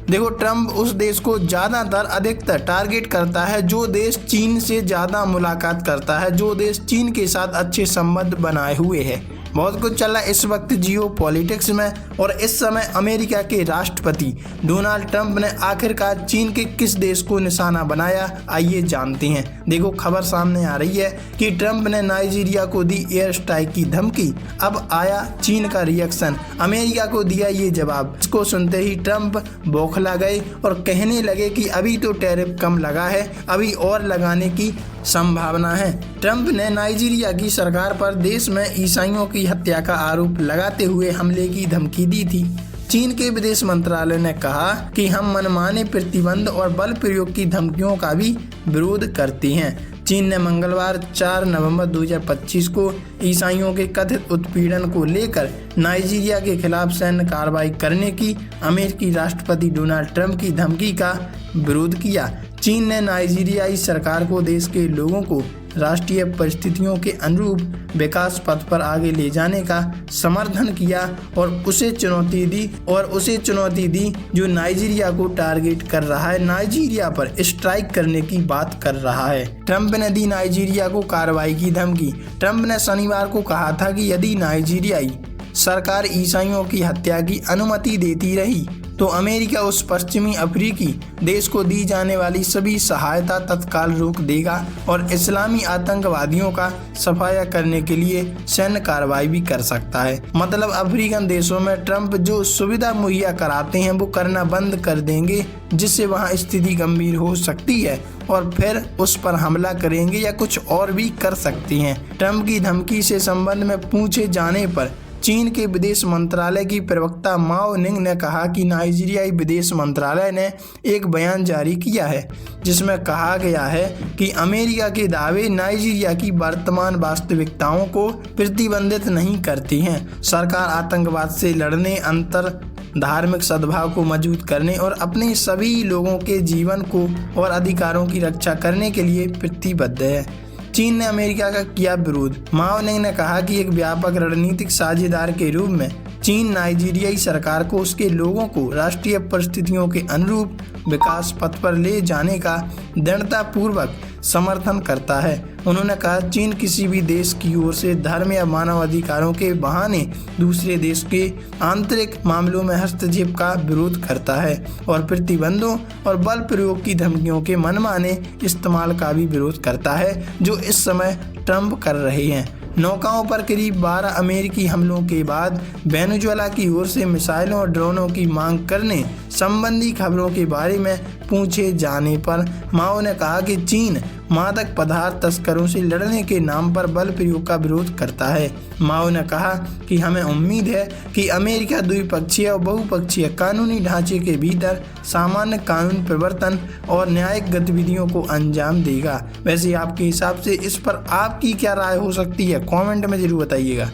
देखो, ट्रंप उस देश को ज़्यादातर अधिकतर टारगेट करता है जो देश चीन से ज़्यादा मुलाकात करता है, जो देश चीन के साथ अच्छे संबंध बनाए हुए है। बहुत कुछ चल रहा है इस वक्त जियो पॉलिटिक्स में, और इस समय अमेरिका के राष्ट्रपति डोनाल्ड ट्रंप ने आखिरकार चीन के किस देश को निशाना बनाया, आइए जानते हैं। देखो, खबर सामने आ रही है कि ट्रंप ने नाइजीरिया को दी एयर स्ट्राइक की धमकी। अब आया चीन का रिएक्शन, अमेरिका को दिया ये जवाब। इसको सुनते ही ट्रंप बौखला गए और कहने लगे कि अभी तो टैरिफ कम लगा है, अभी और लगाने की संभावना है। ट्रंप ने नाइजीरिया की सरकार पर देश में ईसाइयों की हत्या का आरोप लगाते हुए हमले की धमकी दी थी। चीन के विदेश मंत्रालय ने कहा कि हम मनमाने प्रतिबंध और बल प्रयोग की धमकियों का भी विरोध करते हैं। चीन ने मंगलवार 4 नवंबर 2025 को ईसाइयों के कथित उत्पीड़न को लेकर नाइजीरिया के खिलाफ सैन्य कार्रवाई करने की अमेरिकी राष्ट्रपति डोनाल्ड ट्रंप की धमकी का विरोध किया। चीन ने नाइजीरियाई सरकार को देश के लोगों को राष्ट्रीय परिस्थितियों के अनुरूप विकास पथ पर आगे ले जाने का समर्थन किया और उसे चुनौती दी जो नाइजीरिया को टारगेट कर रहा है, नाइजीरिया पर स्ट्राइक करने की बात कर रहा है। ट्रंप ने दी नाइजीरिया को कार्रवाई की धमकी। ट्रंप ने शनिवार को कहा था कि यदि नाइजीरियाई सरकार ईसाइयों की हत्या की अनुमति देती रही तो अमेरिका उस पश्चिमी अफ्रीकी देश को दी जाने वाली सभी सहायता तत्काल रोक देगा और इस्लामी आतंकवादियों का सफाया करने के लिए सैन्य कार्रवाई भी कर सकता है। मतलब अफ्रीकन देशों में ट्रंप जो सुविधा मुहैया कराते हैं वो करना बंद कर देंगे, जिससे वहां स्थिति गंभीर हो सकती है और फिर उस पर हमला करेंगे या कुछ और भी कर सकती हैं। ट्रंप की धमकी से संबंध में पूछे जाने पर चीन के विदेश मंत्रालय की प्रवक्ता माओ निंग ने कहा कि नाइजीरियाई विदेश मंत्रालय ने एक बयान जारी किया है जिसमें कहा गया है कि अमेरिका के दावे नाइजीरिया की वर्तमान वास्तविकताओं को प्रतिबंधित नहीं करती हैं। सरकार आतंकवाद से लड़ने, अंतर धार्मिक सद्भाव को मजबूत करने और अपने सभी लोगों के जीवन को और अधिकारों की रक्षा करने के लिए प्रतिबद्ध है। चीन ने अमेरिका का किया विरोध। माओ निंग ने कहा कि एक व्यापक रणनीतिक साझेदार के रूप में चीन नाइजीरियाई सरकार को उसके लोगों को राष्ट्रीय परिस्थितियों के अनुरूप विकास पथ पर ले जाने का दृढ़तापूर्वक समर्थन करता है। उन्होंने कहा, चीन किसी भी देश की ओर से धर्म या मानव अधिकारों के बहाने दूसरे देश के आंतरिक मामलों में हस्तक्षेप का विरोध करता है और प्रतिबंधों और बल प्रयोग की धमकियों के मनमाने इस्तेमाल का भी विरोध करता है जो इस समय ट्रंप कर रहे हैं। नौकाओं पर करीब 12 अमेरिकी हमलों के बाद वेनेजुएला की ओर से मिसाइलों और ड्रोनों की मांग करने संबंधी खबरों के बारे में पूछे जाने पर माओ ने कहा कि चीन मादक पदार्थ तस्करों से लड़ने के नाम पर बल प्रयोग का विरोध करता है। माओ ने कहा कि हमें उम्मीद है कि अमेरिका द्विपक्षीय और बहुपक्षीय कानूनी ढांचे के भीतर सामान्य कानून प्रवर्तन और न्यायिक गतिविधियों को अंजाम देगा। वैसे आपके हिसाब से इस पर आपकी क्या राय हो सकती है, कमेंट में जरूर बताइएगा।